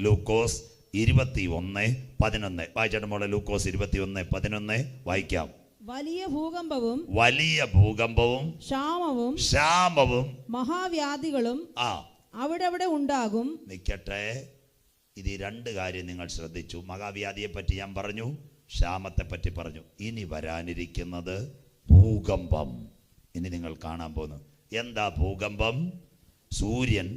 ലൂക്കോസ് 21:11 വായിച്ചിട്ട് മോളെ. ലൂക്കോസ് 21:11 വായിക്കാം. വലിയ ഭൂകമ്പവും ക്ഷാമവും മഹാവ്യാധികളും അവിടെ ഉണ്ടാകും. നിൽക്കട്ടെ, ഇത് രണ്ട് കാര്യം നിങ്ങൾ ശ്രദ്ധിച്ചു. മഹാവ്യാധിയെ പറ്റി ഞാൻ പറഞ്ഞു, ക്ഷാമത്തെ പറ്റി പറഞ്ഞു. ഇനി വരാനിരിക്കുന്നത് ഭൂകമ്പം. ഇനി നിങ്ങൾ കാണാൻ പോകുന്നു. എന്താ ഭൂകമ്പം? സൂര്യൻ,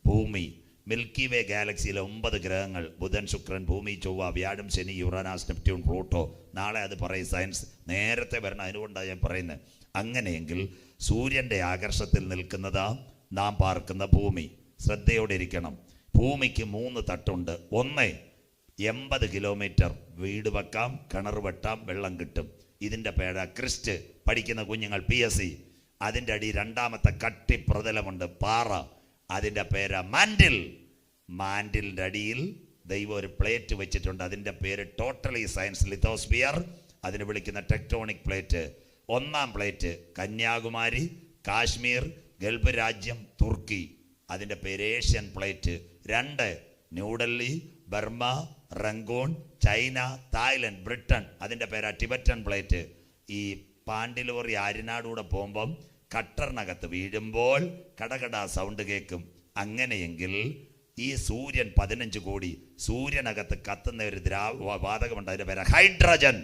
ഭൂമി, മിൽക്കി വേ ഗാലക്സിയിലെ 9 ഗ്രഹങ്ങൾ, ബുധൻ, ശുക്രൻ, ഭൂമി, ചൊവ്വ, വ്യാഴം, ശനി, യുറാനസ്, നെപ്റ്റ്യൂൺ, പ്ലൂട്ടോ. നാളെ അത് പറയും സയൻസ്. നേരത്തെ വരണം, അതിനുകൊണ്ടാണ് ഞാൻ പറയുന്നത്. അങ്ങനെയെങ്കിൽ സൂര്യൻ്റെ ആകർഷത്തിൽ നിൽക്കുന്നതാ നാം പാർക്കുന്ന ഭൂമി. ശ്രദ്ധയോടെ ഇരിക്കണം. ഭൂമിക്ക് 3 തട്ടുണ്ട്. 80 കിലോമീറ്റർ വീട് വെക്കാം, കിണർ വെട്ടാം, വെള്ളം കിട്ടും. ഇതിൻ്റെ പേരാ ക്രിസ്റ്റ്. പഠിക്കുന്ന കുഞ്ഞുങ്ങൾ PSC. അതിൻ്റെ അടി രണ്ടാമത്തെ കട്ടി പ്രതലമുണ്ട്, പാറ. അതിൻ്റെ പേര് മാൻഡിൽ. മാൻഡിലിൻ്റെ അടിയിൽ ദൈവം ഒരു പ്ലേറ്റ് വെച്ചിട്ടുണ്ട്. അതിൻ്റെ പേര് ടോട്ടലി സയൻസ് ലിത്തോസ്ഫിയർ. അതിന് വിളിക്കുന്ന tectonic plate. 1-ാം plate Kanyakumari, Kashmir, Gulf രാജ്യം, തുർക്കി. അതിൻ്റെ പേര് Asian plate. 2 New Delhi, Burma, Rangoon, China, Thailand, Britain. അതിൻ്റെ പേരാ ടിബറ്റൻ പ്ലേറ്റ്. ഈ പാണ്ടിലോറി ആര്യനാടൂടെ പോകുമ്പം കട്ടറിനകത്ത് വീഴുമ്പോൾ കടകട സൗണ്ട് കേൾക്കും. അങ്ങനെയെങ്കിൽ ഈ സൂര്യൻ 15 കോടി, സൂര്യനകത്ത് കത്തുന്ന ഒരു വാതകമുണ്ട്, അതിൻ്റെ പേര് ഹൈഡ്രജൻ.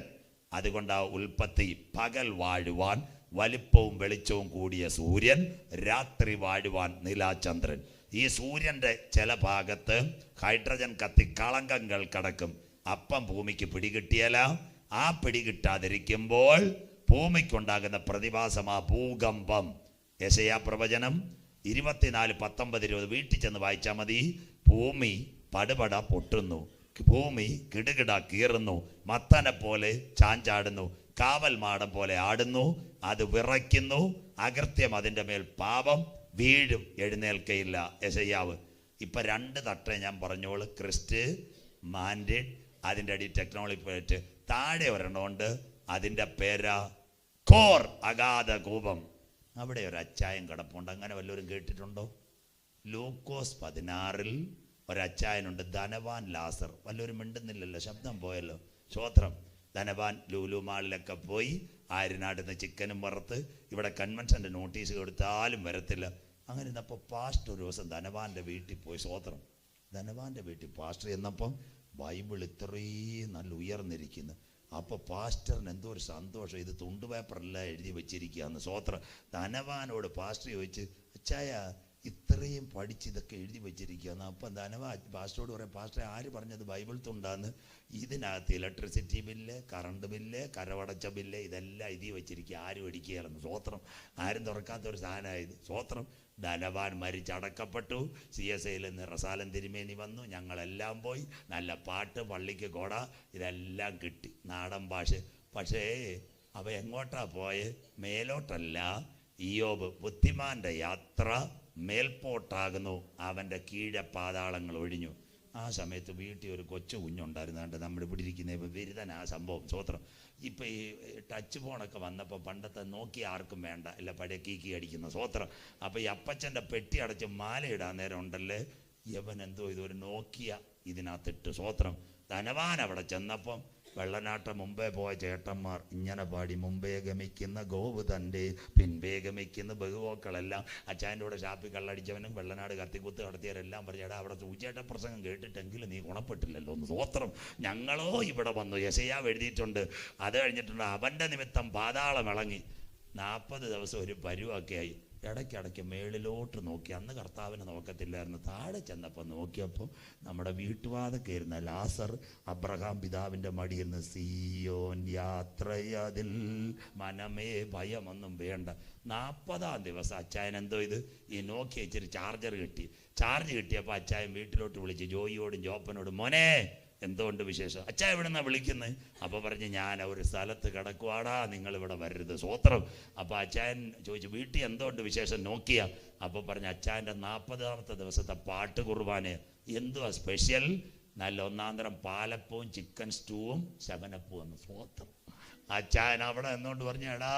അതുകൊണ്ടാ ഉൽപ്പത്തി. പകൽ വാഴുവാൻ വലിപ്പവും വെളിച്ചവും കൂടിയ സൂര്യൻ, രാത്രി വാഴുവാൻ നിലാചന്ദ്രൻ. ഈ സൂര്യൻ്റെ ചില ഭാഗത്ത് ഹൈഡ്രജൻ കത്തി കളങ്കങ്ങൾ കടക്കും. അപ്പം ഭൂമിക്ക് പിടികിട്ടിയല്ല. ആ പിടികിട്ടാതിരിക്കുമ്പോൾ ഭൂമിക്കുണ്ടാകുന്ന പ്രതിഭാസമാ ഭൂകമ്പം. യെശയ്യാ പ്രവചനം 24:19-20 വീട്ടിൽ ചെന്ന് വായിച്ചാൽ മതി. ഭൂമി പടുപട പൊട്ടുന്നു, ഭൂമി കിടുകിട കീറുന്നു, മത്തനെ പോലെ ചാഞ്ചാടുന്നു, കാവൽ മാടം പോലെ ആടുന്നു, അത് വിറയ്ക്കുന്നു, അകൃത്യം അതിൻ്റെ മേൽ പാപം, വീഴും, എഴുന്നേൽക്കയില്ല. യെശയ്യാവ്. ഇപ്പം 2 തട്ടേ ഞാൻ പറഞ്ഞോളൂ. ക്രിസ്റ്റ്, മാൻഡേറ്റ്, അതിൻ്റെ അടി ടെക്നോളജി പ്ലേറ്റ്. താഴെ ഒരെണ്ണമുണ്ട്, അതിൻ്റെ പേരാ കോർ, അഗാധ കൂപം. അവിടെ ഒരു അച്ചായം കിടപ്പുണ്ട്. അങ്ങനെ വല്ലവരും കേട്ടിട്ടുണ്ടോ? ലൂക്കോസ് 16 ഒരച്ചായനുണ്ട്, ധനവാൻ ലാസർ. വല്ലവരും മിണ്ടുന്നില്ലല്ലോ, ശബ്ദം പോയല്ലോ. സ്തോത്രം. ധനവാൻ ലൂലു മാളിലൊക്കെ പോയി ആര്യനാട്ടിൽ നിന്ന് ചിക്കനും വറുത്ത് ഇവിടെ കൺവെൻഷൻ്റെ നോട്ടീസ് കൊടുത്താലും വരത്തില്ല. അങ്ങനെ ഇന്നപ്പോൾ പാസ്റ്റർ ഒരു ദിവസം ധനവാൻ്റെ വീട്ടിൽ പോയി. സ്തോത്രം. ധനവാൻ്റെ വീട്ടിൽ പാസ്റ്റർ എന്നപ്പം ബൈബിൾ ഇത്രയും നല്ല ഉയർന്നിരിക്കുന്നു. അപ്പോൾ പാസ്റ്ററിന് എന്തോ ഒരു സന്തോഷം. ഇത് തുണ്ടുപേപ്പറെല്ലാം എഴുതി വെച്ചിരിക്കുകയെന്ന്. സ്തോത്രം. ധനവാനോട് പാസ്റ്റർ ചോദിച്ച്, അച്ചായ ഇത്രയും പഠിച്ച് ഇതൊക്കെ എഴുതി വെച്ചിരിക്കുകയെന്ന്. അപ്പം ധനവാൻ പാസ്റ്ററോട് പറയാം, പാസ്റ്ററെ ആര് പറഞ്ഞത് ബൈബിൾ തുണ്ടാന്ന്? ഇതിനകത്ത് ഇലക്ട്രിസിറ്റി ബില്ല്, കറണ്ട് ബില്ല്, കരവടച്ച ബില്ല് ഇതെല്ലാം എഴുതി വെച്ചിരിക്കുക. ആരും അടിക്കുകയായിരുന്നു. സ്തോത്രം. ആരും തുറക്കാത്തൊരു സാധനമായത്. സ്തോത്രം. ധനവാൻ മരിച്ചടക്കപ്പെട്ടു. CSIയിൽ നിന്ന് റസാലൻ തിരുമേനി വന്നു. ഞങ്ങളെല്ലാം പോയി. നല്ല പാട്ട്, പള്ളിക്ക് കൊട, ഇതെല്ലാം കിട്ടി. നാടൻ ഭാഷ. പക്ഷേ അവ എങ്ങോട്ടാ പോയെ? മേലോട്ടല്ല. ഇയ്യോബ്, ബുദ്ധിമാന്റെ യാത്ര മേൽപോട്ടാകുന്നു, അവൻ്റെ കീഴെ പാതാളങ്ങൾ ഒഴിഞ്ഞു. ആ സമയത്ത് വീട്ടിൽ ഒരു കൊച്ചു കുഞ്ഞുണ്ടായിരുന്നു. കണ്ട് നമ്മൾ ഇവിടെ ഇരിക്കുന്ന ബിരുദൻ ആ സംഭവം. സ്തോത്രം. ഇപ്പം ഈ ടച്ച് ഫോണൊക്കെ വന്നപ്പോൾ പണ്ടത്തെ നോക്കി ആർക്കും വേണ്ട, ഇല്ല പഴയ കീക്കി അടിക്കുന്ന. സ്തോത്രം. അപ്പോൾ ഈ അപ്പച്ചൻ്റെ പെട്ടി അടച്ച് മാലയിടാൻ നേരം ഉണ്ടല്ലേ, യവൻ എന്തോ ഇതൊരു നോക്കിയ ഇതിനകത്തിട്ട്. സ്തോത്രം. ധനവാൻ അവിടെ ചെന്നപ്പം വെള്ളനാട്ടം മുമ്പേ പോയ ചേട്ടന്മാർ ഇങ്ങനെ പാടി, മുമ്പേ ഗമിക്കുന്ന ഗോവ് തൻ്റെ പിൻപേ ഗമിക്കുന്ന ബഹുവോക്കളെല്ലാം. അച്ചായൻ്റെ കൂടെ ഷാപ്പിൽ കള്ളടിച്ചവനും വെള്ളനാട് കത്തിക്കുത്ത് നടത്തിയവരെല്ലാം പറഞ്ഞേടാ, അവിടെ സൂചേട്ട പ്രസംഗം കേട്ടിട്ടെങ്കിലും നീ ഗുണപ്പെട്ടില്ലല്ലോ എന്ന്. സ്തോത്രം. ഞങ്ങളോ ഇവിടെ വന്നു. യെശയ്യാവ് എഴുതിയിട്ടുണ്ട്. അത് കഴിഞ്ഞിട്ടുണ്ട്, അവൻ്റെ നിമിത്തം പാതാളം ഇളങ്ങി. 40 ദിവസം ഒരു പരുവൊക്കെ ആയി. ഇടയ്ക്കിടയ്ക്ക് മേളിലോട്ട് നോക്കി. അന്ന് കർത്താവിനെ നോക്കത്തില്ലായിരുന്നു. താഴെ ചെന്നപ്പോൾ നോക്കിയപ്പോൾ നമ്മുടെ വീട്ടുവാതക്കായിരുന്ന ലാസർ അബ്രഹാം പിതാവിൻ്റെ മടിയിൽ നിന്ന്, സിയോൻ യാത്രയതിൽ മനമേ ഭയമൊന്നും വേണ്ട. 40-ാം ദിവസം അച്ചായൻ എന്തോ ഇത് ഈ നോക്കി ഇച്ചിരി ചാർജർ കിട്ടി. ചാർജ് കിട്ടിയപ്പോൾ അച്ചായൻ വീട്ടിലോട്ട് വിളിച്ച് ജോയിയോടും ജോപ്പനോടും, മോനെ എന്തുകൊണ്ട് വിശേഷം? അച്ഛാ എവിടെ നിന്നാണ് വിളിക്കുന്നത്? അപ്പോൾ പറഞ്ഞ്, ഞാൻ ഒരു സ്ഥലത്ത് കിടക്കുവാടാ, നിങ്ങളിവിടെ വരരുത്. സ്തോത്രം. അപ്പോൾ അച്ചായൻ ചോദിച്ചു, വീട്ടിൽ എന്തുകൊണ്ട് വിശേഷം? നോക്കിയ. അപ്പോൾ പറഞ്ഞ്, അച്ചായൻ്റെ 40-ാമത്തെ ദിവസത്തെ പാട്ട് കുർബാന. എന്തുവാ സ്പെഷ്യൽ? നല്ല 1-ാം തരം പാലപ്പവും ചിക്കൻ സ്റ്റൂവും ശവനപ്പവും എന്ന്. സ്തോത്രം. അച്ചായൻ അവിടെ എന്നോണ്ട് പറഞ്ഞു, എടാ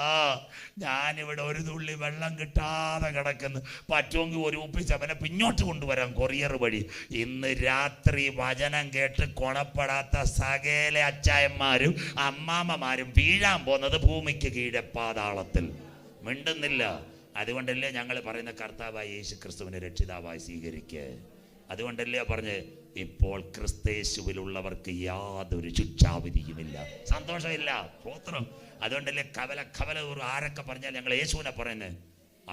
ഞാനിവിടെ ഒരു തുള്ളി വെള്ളം കിട്ടാതെ കിടക്കുന്നു, പറ്റുമെങ്കിൽ ഒരു ഉപ്പിച്ച് അവനെ പിന്നോട്ട് കൊണ്ടുവരാം കൊറിയർ വഴി. ഇന്ന് രാത്രി വചനം കേട്ട് കൊണപ്പെടാത്ത സകല അച്ചായന്മാരും അമ്മാമ്മമാരും വീഴാൻ പോകുന്നത് ഭൂമിക്ക് കീഴെ പാതാളത്തിൽ. മിണ്ടുന്നില്ല. അതുകൊണ്ടല്ലേ ഞങ്ങൾ പറയുന്ന കർത്താവായ യേശു ക്രിസ്തുവിനെ രക്ഷിതാവായി സ്വീകരിക്കുക. അതുകൊണ്ടല്ലേ പറഞ്ഞ് ഇപ്പോൾ ക്രിസ്തേശുവിലുള്ളവർക്ക് യാതൊരു ശിക്ഷാവിധിയുമില്ല, സന്തോഷമില്ല, സ്തോത്രം. അതുകൊണ്ടല്ലേ കവല ആരൊക്കെ പറഞ്ഞാൽ ഞങ്ങൾ യേശുവിനെ പറയുന്നത്.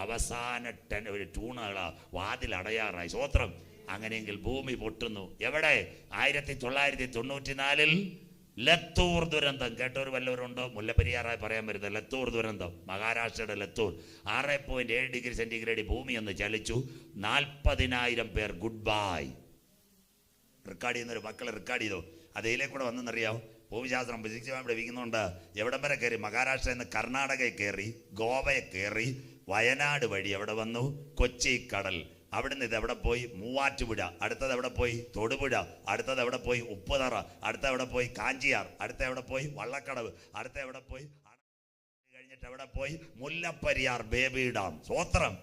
അവസാന ഒരു ടൂണുകളാ വാതിലടയാറായി, സ്തോത്രം. അങ്ങനെയെങ്കിൽ ഭൂമി പൊട്ടുന്നു. എവിടെ? 1994 ലത്തൂർ ദുരന്തം കേട്ടവർ വല്ലവരുണ്ടോ? മുല്ലപ്പെരിയാറായി പറയാൻ വരുന്നത് ലത്തൂർ ദുരന്തം, മഹാരാഷ്ട്രയുടെ ലത്തൂർ. 6.7 ഡിഗ്രി സെന്റിഗ്രേഡ് ഭൂമി ഒന്ന് ചലിച്ചു. 40,000 പേർ ഗുഡ് ബൈ. റെക്കോർഡ് ചെയ്യുന്നൊരു മക്കളെ റെക്കോർഡ് ചെയ്തോ. അതിലേ കൂടെ വന്നെന്നറിയാമോ? ഭൂമിശാസ്ത്രം ഫിസിക്സ് പഠിപ്പിക്കുന്നുണ്ട്. എവിടം വരെ കയറി? മഹാരാഷ്ട്രയിൽ നിന്ന് കർണാടകയിൽ കയറി, ഗോവയെ കയറി, വയനാട് വഴി എവിടെ വന്നു? കൊച്ചി കടൽ. അവിടുന്ന് ഇത് എവിടെ പോയി? മൂവാറ്റുപുഴ. അടുത്തത് എവിടെ പോയി? തൊടുപുഴ. അടുത്തത് എവിടെ പോയി? ഉപ്പുതറ. അടുത്ത എവിടെ പോയി? കാഞ്ചിയാർ. അടുത്ത എവിടെ പോയി? വള്ളക്കടവ്. അടുത്ത എവിടെ പോയി? കഴിഞ്ഞിട്ട് എവിടെ പോയി? Mullaperiyar baby dam. സ്വോത്രം.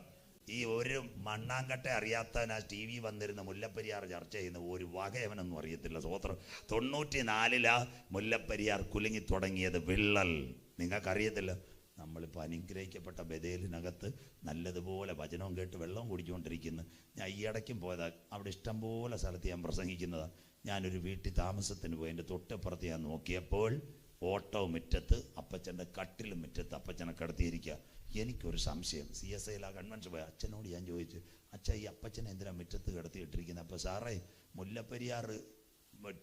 ഈ ഒരു മണ്ണാങ്കട്ടെ അറിയാത്തവനാ ടി വി വന്നിരുന്ന മുല്ലപ്പെരിയാർ ചർച്ച ചെയ്യുന്ന ഒരു വകയവനൊന്നും അറിയത്തില്ല. സ്വോത്രം. 94 മുല്ലപ്പെരിയാർ കുലുങ്ങി തുടങ്ങിയത്. വിള്ളൽ. നിങ്ങൾക്കറിയത്തില്ല. നമ്മളിപ്പോൾ അനുഗ്രഹിക്കപ്പെട്ട ബഥേലിനകത്ത് നല്ലതുപോലെ വചനവും കേട്ട് വെള്ളവും കുടിച്ചുകൊണ്ടിരിക്കുന്നു. ഞാൻ ഈ ഇടയ്ക്കും പോയതാ. അവിടെ ഇഷ്ടംപോലെ സ്ഥലത്ത് ഞാൻ പ്രസംഗിക്കുന്നതാണ്. ഞാനൊരു വീട്ടിൽ താമസത്തിന് പോയി. എൻ്റെ തൊട്ടപ്പുറത്ത് ഞാൻ നോക്കിയപ്പോൾ ഓട്ടോ മുറ്റത്ത്, അപ്പച്ചൻ്റെ കട്ടിലും മുറ്റത്ത് അപ്പച്ചനെ കിടത്തിയിരിക്കുക. എനിക്കൊരു സംശയം. CSIയിൽ ആ കൺവെൻഷൻ പോയി അച്ഛനോട് ഞാൻ ചോദിച്ചു, അച്ഛാ ഈ അപ്പച്ചനെ എന്തിനാ മുറ്റത്ത് കിടത്തിയിട്ടിരിക്കുന്നത്? അപ്പോൾ സാറേ, മുല്ലപ്പെരിയാർ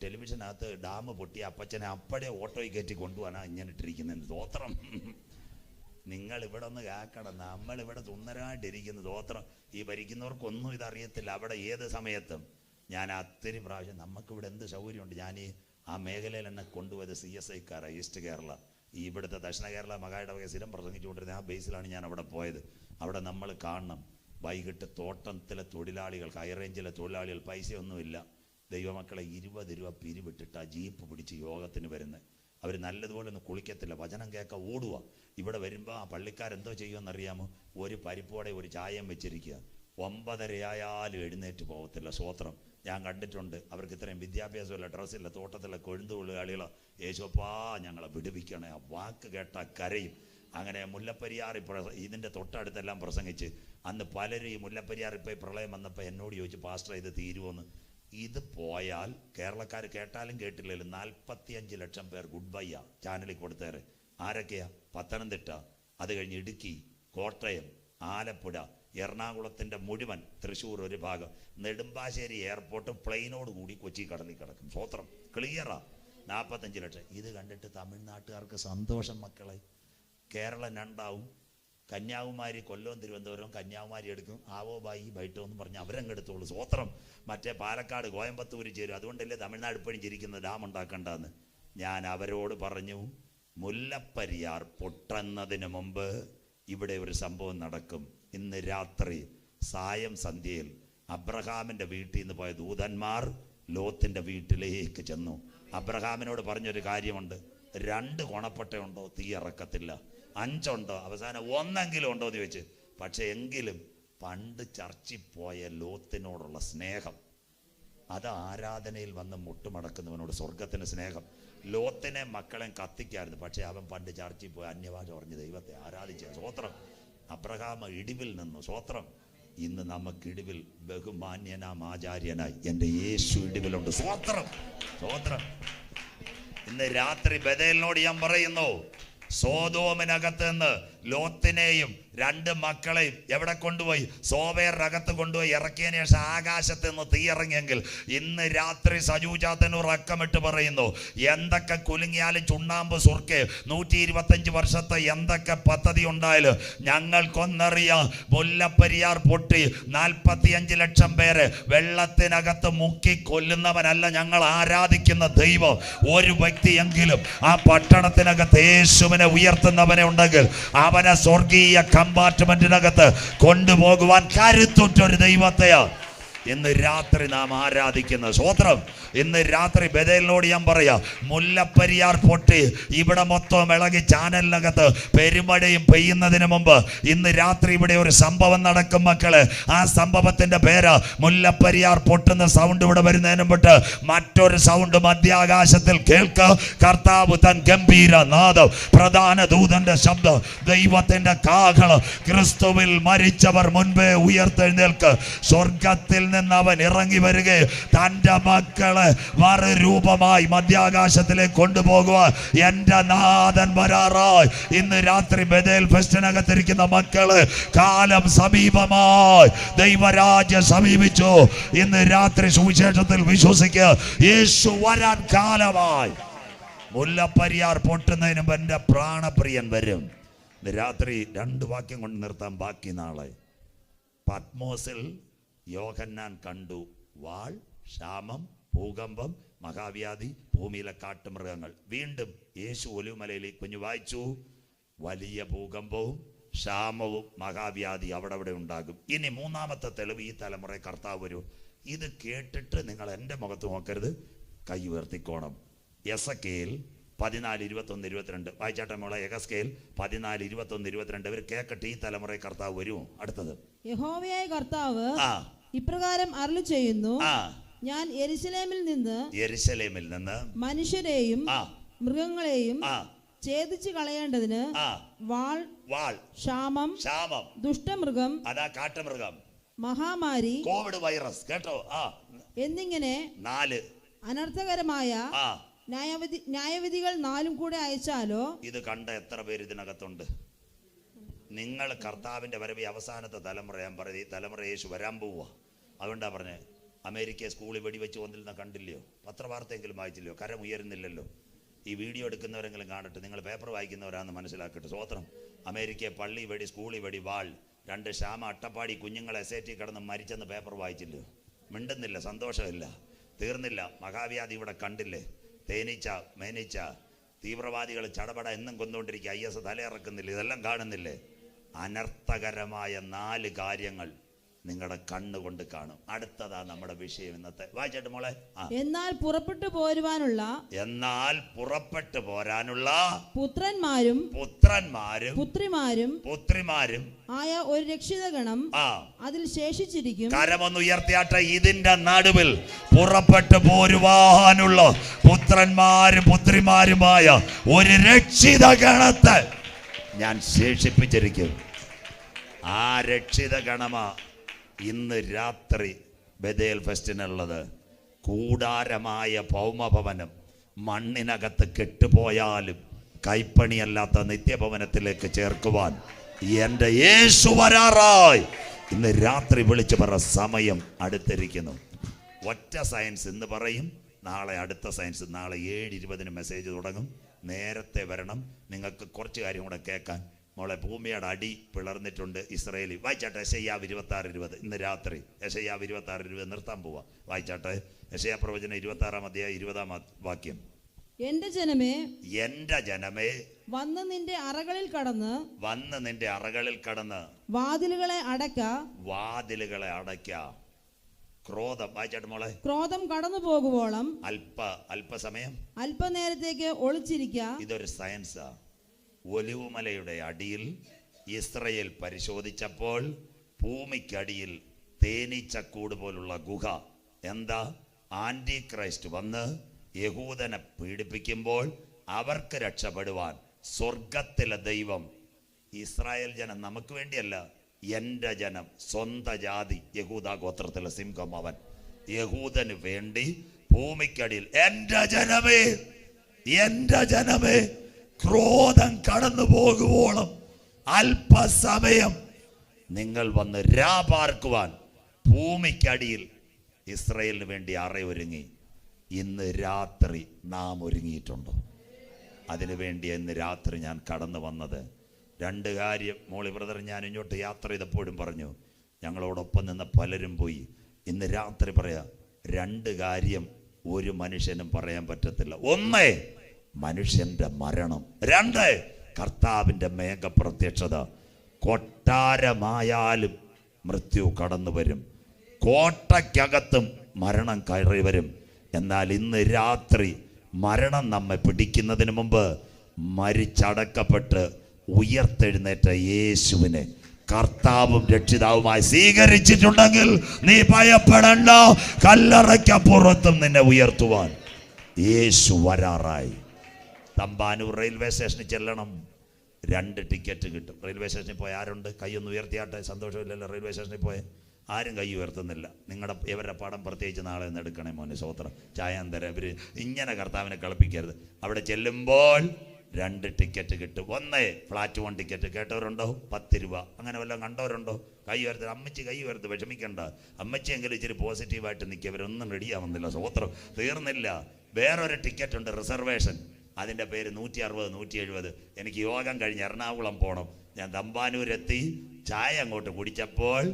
ടെലിവിഷനകത്ത് ഡാം പൊട്ടിയ അപ്പച്ചനെ അപ്പടെ ഓട്ടോയിൽ കയറ്റി കൊണ്ടുപോകാനാണ് ഇങ്ങനെ ഇട്ടിരിക്കുന്നത്. സ്തോത്രം. നിങ്ങൾ ഇവിടെ ഒന്ന് കേൾക്കണം. നമ്മളിവിടെ സുന്ദരമായിട്ടിരിക്കുന്നു. സ്തോത്രം. ഈ ഭരിക്കുന്നവർക്കൊന്നും ഇതറിയത്തില്ല. അവിടെ ഏത് സമയത്തും ഞാൻ ഒത്തിരി പ്രാവശ്യം, നമുക്കിവിടെ എന്ത് സൗകര്യമുണ്ട്. ഞാൻ ആ മേഖലയിൽ എന്നെ കൊണ്ടുപോയത് CSIക്കാരാ, ഈസ്റ്റ് കേരള. ഈ ഇവിടുത്തെ ദക്ഷിണ കേരള മഹായിടവക സ്ഥിരം പ്രസംഗിച്ചുകൊണ്ടിരുന്ന ആ ബേസിലാണ് ഞാൻ അവിടെ പോയത്. അവിടെ നമ്മൾ കാണണം, വൈകിട്ട് തോട്ടത്തിലെ തൊഴിലാളികൾ, ഹൈ റേഞ്ചിലെ തൊഴിലാളികൾ, പൈസയൊന്നുമില്ല, ദൈവമക്കളെ 20 രൂപ പിരിവിട്ടിട്ട് ആ ജീപ്പ് പിടിച്ച് യോഗത്തിന് വരുന്നത്. അവർ നല്ലതുപോലെ ഒന്നും കുളിക്കത്തില്ല, വചനം കേൾക്കാൻ ഓടുക. ഇവിടെ വരുമ്പോൾ ആ പള്ളിക്കാരെന്തോ ചെയ്യുമെന്നറിയാമോ? ഒരു പരിപ്പോടെ ഒരു ചായയും വെച്ചിരിക്കുക. 9:30 ആയാലും എഴുന്നേറ്റ് പോകത്തില്ല. സ്വോത്രം. ഞാൻ കണ്ടിട്ടുണ്ട്. അവർക്ക് ഇത്രയും വിദ്യാഭ്യാസമില്ല, ഡ്രസ്സില്ല, തോട്ടത്തിലെ കൊഴുന്തു തൊഴിലാളികളോ. യേശോപ്പാ ഞങ്ങളെ വിടുവിക്കണേ. ആ വാക്ക് കേട്ട കരയും. അങ്ങനെ മുല്ലപ്പെരിയാർ ഇതിൻ്റെ തൊട്ടടുത്തെല്ലാം പ്രസംഗിച്ച് അന്ന് പലരും ഈ മുല്ലപ്പെരിയാർ ഇപ്പോൾ പ്രളയം വന്നപ്പോൾ എന്നോട് ചോദിച്ചു, പാസ്റ്റർ ഇത് തീരുമോന്ന്. ഇത് പോയാൽ കേരളക്കാർ കേട്ടാലും കേട്ടില്ലല്ലോ 45 ലക്ഷം പേർ ഗുഡ് ബൈയാ ചാനലിൽ കൊടുത്തേറെ. ആരൊക്കെയാ? പത്തനംതിട്ട, അത് കഴിഞ്ഞ് ഇടുക്കി, കോട്ടയം, ആലപ്പുഴ, എറണാകുളത്തിൻ്റെ മുഴുവൻ, തൃശ്ശൂർ ഒരു ഭാഗം, നെടുമ്പാശ്ശേരി എയർപോർട്ട് പ്ലെയിനോട് കൂടി കൊച്ചി കടലിൽ കിടക്കും. സ്വോത്രം. ക്ലിയറാ. 45 ലക്ഷം. ഇത് കണ്ടിട്ട് തമിഴ്നാട്ടുകാർക്ക് സന്തോഷം മക്കളെ. കേരളം രണ്ടാവും. കന്യാകുമാരി, കൊല്ലവും തിരുവനന്തപുരം കന്യാകുമാരി എടുക്കും. ആവോ ബായി ബൈട്ടോ എന്ന് പറഞ്ഞ് അവരങ്ങെടുത്തോളൂ. സ്വോത്രം. മറ്റേ പാലക്കാട്, കോയമ്പത്തൂര് ചേരും. അതുകൊണ്ടല്ലേ തമിഴ്നാട് ഇപ്പോഴും ചിരിക്കുന്നത് ഡാം ഉണ്ടാക്കണ്ടെന്ന്. ഞാൻ അവരോട് പറഞ്ഞു, മുല്ലപ്പെരിയാർ പൊട്ടുന്നതിന് മുമ്പ് ഇവിടെ ഒരു സംഭവം നടക്കും. ഇന്ന് രാത്രി സായം സന്ധ്യയിൽ അബ്രഹാമിൻ്റെ വീട്ടിൽ നിന്ന് പോയ ദൂതന്മാർ ലോത്തിൻ്റെ വീട്ടിലേക്ക് ചെന്നു. അബ്രഹാമിനോട് പറഞ്ഞൊരു കാര്യമുണ്ട്, 2 കൊണപ്പട്ടയുണ്ടോ തീ ഇറക്കത്തില്ല, 5 ഉണ്ടോ, അവസാനം 1 ഉണ്ടോ എന്ന് ചോദിച്ചു. പക്ഷെ എങ്കിലും പണ്ട് ചർച്ചിൽ പോയ ലോത്തിനോടുള്ള സ്നേഹം, അത് ആരാധനയിൽ വന്ന് മുട്ടുമടക്കുന്നവനോട് സ്വർഗത്തിന് സ്നേഹം. ലോത്തിനെ മക്കളെ കത്തിക്കായിരുന്നു. പക്ഷെ അവൻ പണ്ട് ചർച്ചിൽ പോയി അന്യഭാഷ പറഞ്ഞ് ദൈവത്തെ ആരാധിച്ച. സ്വോത്രം. അബ്രഹാം ഇടിവിൽ നിന്നു. സ്വോത്രം. ഇന്ന് നമുക്ക് ഇടിവിൽ ബഹുമാന്യനാം ആചാര്യനായി എൻ്റെ യേശു ഇടിവിലുണ്ട്. സ്വോത്രം. സ്വോത്രം. ഇന്ന് രാത്രി ബഥേലിനോട് ഞാൻ പറയുന്നു, സോദോമിനകത്ത് നിന്ന് ലോത്തിനെയും 2 മക്കളെയും എവിടെ കൊണ്ടുപോയി? സോവേറിനകത്ത് കൊണ്ടുപോയി ഇറക്കിയതിന് ശേഷം ആകാശത്ത് നിന്ന് തീ ഇറങ്ങിയെങ്കിൽ ഇന്ന് രാത്രി സജൂജാത്തനൂർ അക്കമിട്ട് പറയുന്നു, എന്തൊക്കെ കുലുങ്ങിയാലും ചുണ്ണാമ്പ് സുർക്കെ 125 വർഷത്തെ എന്തൊക്കെ പദ്ധതി ഉണ്ടായാലും ഞങ്ങൾക്കൊന്നറിയാം, മുല്ലപ്പെരിയാർ പൊട്ടി 45 ലക്ഷം പേരെ വെള്ളത്തിനകത്ത് മുക്കി കൊല്ലുന്നവനല്ല ഞങ്ങൾ ആരാധിക്കുന്ന ദൈവം. ഒരു വ്യക്തിയെങ്കിലും ആ പട്ടണത്തിനകത്ത് യേശുവിനെ ഉയർത്തുന്നവനെ ഉണ്ടെങ്കിൽ അവനെ സ്വർഗീയ കമ്പാർട്ട്മെന്റിനകത്ത് കൊണ്ടുപോകുവാൻ കരുത്തുറ്റൊരു ദൈവത്തെയാ. ഇന്ന് രാത്രി നാം ആരാധിക്കുന്ന സ്തോത്രം. ഇന്ന് രാത്രി ബഥേലിനോട് ഞാൻ പറയാ, മുല്ലപ്പെരിയാർ പൊട്ടി ഇവിടെ മൊത്തം ഇളകി ചാനലിനകത്ത് പെരുമഴയും പെയ്യുന്നതിന് മുമ്പ് ഇന്ന് രാത്രി ഇവിടെ ഒരു സംഭവം നടക്കും മക്കളെ. ആ സംഭവത്തിന്റെ പേര് മുല്ലപ്പെരിയാർ പൊട്ടുന്ന സൗണ്ട് ഇവിടെ വരുന്നതിന് മുമ്പ് മറ്റൊരു സൗണ്ട് മധ്യാകാശത്തിൽ കേൾക്ക. കർത്താവ് തൻ ഗംഭീര നാദം, പ്രധാന ദൂതന്റെ ശബ്ദം, ദൈവത്തിന്റെ കാഹളം, ക്രിസ്തുവിൽ മരിച്ചവർ മുൻപേ ഉയർത്തെഴുന്നേൽക്ക്. സ്വർഗത്തിൽ നിന്ന് അവൻ ഇറങ്ങി വരികയും തന്റെ മക്കളെ മറുരൂപമായി മധ്യാകാശത്തിലേക്ക് കൊണ്ടുപോകുവാൻ എന്റെ നാഥൻ വരാറായി. ഇന്ന് രാത്രി ബഥേൽ ഫെസ്റ്റിനകത്തിരിക്കുന്ന മക്കള്, കാലം സമീപമായി, ദൈവരാജ്യം സമീപിച്ചു. ഇന്ന് രാത്രി സുവിശേഷത്തിൽ വിശ്വസിക്കുക, യേശു വരാൻ കാലമായി. മുല്ലപ്പെരിയാർ പൊട്ടുന്നതിന് മുമ്പ് എൻ്റെ പ്രാണപ്രിയൻ വരും. ഇന്ന് രാത്രി 2 വാക്യം കൊണ്ട് നിർത്താം, ബാക്കി നാളെ. പത്മോസിൽ യോഹന്നാൻ കണ്ടു വാൾ, ക്ഷാമം, ഭൂകമ്പം, മഹാവ്യാധി, ഭൂമിയിലെ കാട്ടുമൃഗങ്ങൾ. വീണ്ടും യേശു ഒലിവുമലയിൽ കുഞ്ഞു വായിച്ചു, വലിയ ഭൂകമ്പവും ക്ഷാമവും മഹാവ്യാധി അവിടെ ഉണ്ടാകും. ഇനി 3ാമത്തെ തെളിവ്, ഈ തലമുറ കർത്താവ് വരും. ഇത് കേട്ടിട്ട് നിങ്ങൾ എൻ്റെ മുഖത്ത് നോക്കരുത്, കൈ ഉയർത്തിക്കോണം. എസക്കേൽ 14, 21, 22 വായിച്ചാട്ടെ മോളെ. എസക്കേൽ 14, 21, 22 ഇവർ കേൾക്കട്ടെ, ഈ തലമുറ കർത്താവ് വരുമോ. അടുത്തത്, യഹോവയായ കർത്താവ് ഇപ്രകാരം അരുളി ചെയ്യുന്നു, ഞാൻ യെരൂശലേമിൽ നിന്ന് മനുഷ്യരെയും മൃഗങ്ങളെയും ഛേദിച്ചു കളയേണ്ടതിന് വാൾ, ക്ഷാമം, ദുഷ്ടമൃഗം, അതാ കാട്ടുമൃഗം, മഹാമാരി, കോവിഡ് വൈറസ്, കേട്ടോ, എന്നിങ്ങനെ 4 അനർത്ഥകരമായ ന്യായവിധികൾ 4 കൂടെ അയച്ചാലോ. ഇത് കണ്ട എത്ര പേര് ഇതിനകത്തുണ്ട്? നിങ്ങൾ കർത്താവിന്റെ വരവ് അവസാനത്തെ തലമുറ. ഞാൻ പറയുന്നത്, ഈ തലമുറ യേശു വരാൻ പോവുക. അതുകൊണ്ടാ പറഞ്ഞേ, അമേരിക്ക സ്കൂളിൽ വെടിവെച്ച് കൊന്നിരുന്ന കണ്ടില്ലയോ? പത്രവാർത്തയെങ്കിലും വായിച്ചില്ലയോ? കരം ഉയരുന്നില്ലല്ലോ. ഈ വീഡിയോ എടുക്കുന്നവരെങ്കിലും കാണട്ടെ, നിങ്ങൾ പേപ്പർ വായിക്കുന്നവരാണെന്ന് മനസ്സിലാക്കട്ടെ. സ്വോത്രം. അമേരിക്ക പള്ളി വെടി, സ്കൂളിൽ വെടി, വാൾ, 2 ക്ഷാമ, അട്ടപ്പാടി കുഞ്ഞുങ്ങളെ SAT കടന്ന് മരിച്ചെന്ന് പേപ്പർ വായിച്ചില്ലയോ? മിണ്ടുന്നില്ല, സന്തോഷമില്ല, തീർന്നില്ല. മഹാവ്യാധി ഇവിടെ കണ്ടില്ലേ? തേനീച്ച, മേനീച്ച, തീവ്രവാദികൾ ചടപട എന്നും കൊന്നുകൊണ്ടിരിക്കുക, IS തലയിറക്കുന്നില്ല, ഇതെല്ലാം കാണുന്നില്ലേ? അനർത്ഥകരമായ 4 കാര്യങ്ങൾ നിങ്ങളുടെ കണ്ണുകൊണ്ട് കാണും. അടുത്തതാ നമ്മുടെ വിഷയം ഇന്നത്തെ. വായിച്ചിട്ട് മോളെ. എന്നാൽ പുറപ്പെട്ടു പോരാനുള്ള പുത്രന്മാരും പുത്രിമാരും ആയ ഒരു രക്ഷിതഗണം അതിൽ ശേഷിച്ചിരിക്കും. കരമൊന്ന് ഉയർത്തിയാട്ടെ. ഇതിന്റെ നടുവിൽ പുറപ്പെട്ടു പോരുവാനുള്ള പുത്രന്മാരും പുത്രിമാരുമായ ഒരു രക്ഷിതഗണത്തെ ഞാൻ ശേഷിപ്പിച്ചിരിക്കും. ആ രക്ഷിതഗണമാ ഇന്ന് രാത്രി ബഥേൽ ഫെസ്റ്റിനുള്ളത്. കൂടാരമായ ഭൗമഭവനം മണ്ണിനകത്ത് കെട്ടുപോയാലും കൈപ്പണിയല്ലാത്ത നിത്യഭവനത്തിലേക്ക് ചേർക്കുവാൻ എൻ്റെ യേശു വരാറായി. ഇന്ന് രാത്രി വിളിച്ചു പറ, സമയം അടുത്തിരിക്കുന്നു. ഒറ്റ സയൻസ് ഇന്ന് പറയും, നാളെ അടുത്ത സയൻസ്. നാളെ 7:20 മെസ്സേജ് തുടങ്ങും. നേരത്തെ വരണം, നിങ്ങൾക്ക് കുറച്ച് കാര്യം കൂടെ കേൾക്കാൻ. മോളെ, ഭൂമിയുടെ അടി പിളർന്നിട്ടുണ്ട് ഇസ്രയേലിൽ. വായിച്ചാട്ടെ യെശയ്യാവ് 26:20. ഇന്ന് രാത്രി യെശയ്യാവ് 26:20 നിർത്താൻ പോവാ. വായിച്ചാട്ടെ യെശയ്യാ പ്രവചനം 26-ാം അധ്യായം 20-ാം വാക്യം. എന്റെ ജനമേ വന്ന് നിന്റെ അറകളിൽ കടന്ന് വാതിലുകളെ അടയ്ക്ക. ക്രോധം. വായിച്ചാട്ടെ മോളെ. ക്രോധം കടന്നു പോകുവോളം അല്പസമയം, അല്പനേരത്തേക്ക് ഒളിച്ചിരിക്കുക. ഇതൊരു സയൻസാ. ഒലിവുമലയുടെ അടിയിൽ ഇസ്രയേൽ പരിശോധിച്ചപ്പോൾ ഭൂമിക്കടിയിൽ തേനീച്ചക്കൂട് പോലുള്ള ഗുഹ. എന്താ? ആന്റി ക്രൈസ്റ്റ് വന്ന് യഹൂദനെ പീഡിപ്പിക്കുമ്പോൾ അവർക്ക് രക്ഷപ്പെടുവാൻ സ്വർഗത്തിലെ ദൈവം, ഇസ്രായേൽ ജനം നമുക്ക് വേണ്ടിയല്ല, എൻ്റെ ജനം, സ്വന്തം ജാതി, യഹൂദ ഗോത്രത്തിലെ സിംഹം അവൻ, യഹൂദന് വേണ്ടി ഭൂമിക്കടിയിൽ എൻ്റെ ജനമേ ക്രോധം കടന്നു പോകുവോളം അല്പസമയം നിങ്ങൾ വന്ന് രാപാർക്കുവാൻ ഭൂമിക്കടിയിൽ ഇസ്രയേലിന് വേണ്ടി അറയൊരുങ്ങി. ഇന്ന് രാത്രി നാം ഒരുങ്ങിയിട്ടുണ്ടോ? അതിനുവേണ്ടി ഇന്ന് രാത്രി ഞാൻ കടന്നു വന്നത്. 2 കാര്യം മോളി ബ്രദർ, ഞാൻ ഇങ്ങോട്ട് യാത്ര ചെയ്തപ്പോഴും പറഞ്ഞു, ഞങ്ങളോടൊപ്പം നിന്ന് പലരും പോയി. ഇന്ന് രാത്രി പറയാം, 2 കാര്യം ഒരു മനുഷ്യനും പറയാൻ പറ്റത്തില്ല. 1, മനുഷ്യന്റെ മരണം. 2, കർത്താവിന്റെ മേഘപ്രത്യക്ഷത. കൊട്ടാരമായാലും മൃത്യു കടന്നു വരും. കോട്ടയ്ക്കകത്തും മരണം കയറി വരും. എന്നാൽ ഇന്ന് രാത്രി മരണം നമ്മെ പിടിക്കുന്നതിന് മുമ്പ് മരിച്ചടക്കപ്പെട്ട് ഉയർത്തെഴുന്നേറ്റ യേശുവിനെ കർത്താവും രക്ഷിതാവുമായി സ്വീകരിച്ചിട്ടുണ്ടെങ്കിൽ നീ ഭയപ്പെടണ്ട. കല്ലറയ്ക്കപ്പുറത്തും നിന്നെ ഉയർത്തുവാൻ യേശു വരാറായി. തമ്പാനൂർ റെയിൽവേ സ്റ്റേഷനിൽ ചെല്ലണം. 2 ടിക്കറ്റ് കിട്ടും. റെയിൽവേ സ്റ്റേഷനിൽ പോയി ആരുണ്ട്? കൈയൊന്ന് ഉയർത്തിയാട്ടെ. സന്തോഷമില്ലല്ലോ റെയിൽവേ സ്റ്റേഷനിൽ പോയി ആരും കൈ ഉയർത്തുന്നില്ല. ഇവരുടെ പടം പ്രത്യേകിച്ച് നാളെ ഒന്ന് എടുക്കണേ മോനെ. സ്വോത്രം. ചായാന്തര ഇവർ ഇങ്ങനെ കർത്താവിനെ കളിപ്പിക്കരുത്. അവിടെ ചെല്ലുമ്പോൾ 2 ടിക്കറ്റ് കിട്ടും. 1 ഫ്ലാറ്റ് 1 ടിക്കറ്റ്. കേട്ടവരുണ്ടോ? 10 രൂപ. അങ്ങനെ വല്ലതും കണ്ടവരുണ്ടോ? കൈ ഉയർത്തി. അമ്മച്ചി കൈ ഉയർത്ത്, വിഷമിക്കണ്ട. അമ്മച്ചിയെങ്കിലും ഇച്ചിരി പോസിറ്റീവായിട്ട് നിൽക്കുക. ഇവരൊന്നും റെഡിയാവുന്നില്ല. സ്വോത്രം. തീർന്നില്ല. വേറൊരു ടിക്കറ്റ് ഉണ്ട്, റിസർവേഷൻ. അതിൻ്റെ പേര് 160, 170. എനിക്ക് യോഗം കഴിഞ്ഞ് എറണാകുളം പോകണം. ഞാൻ തമ്പാനൂരെത്തി ചായ അങ്ങോട്ട് കുടിച്ചപ്പോൾ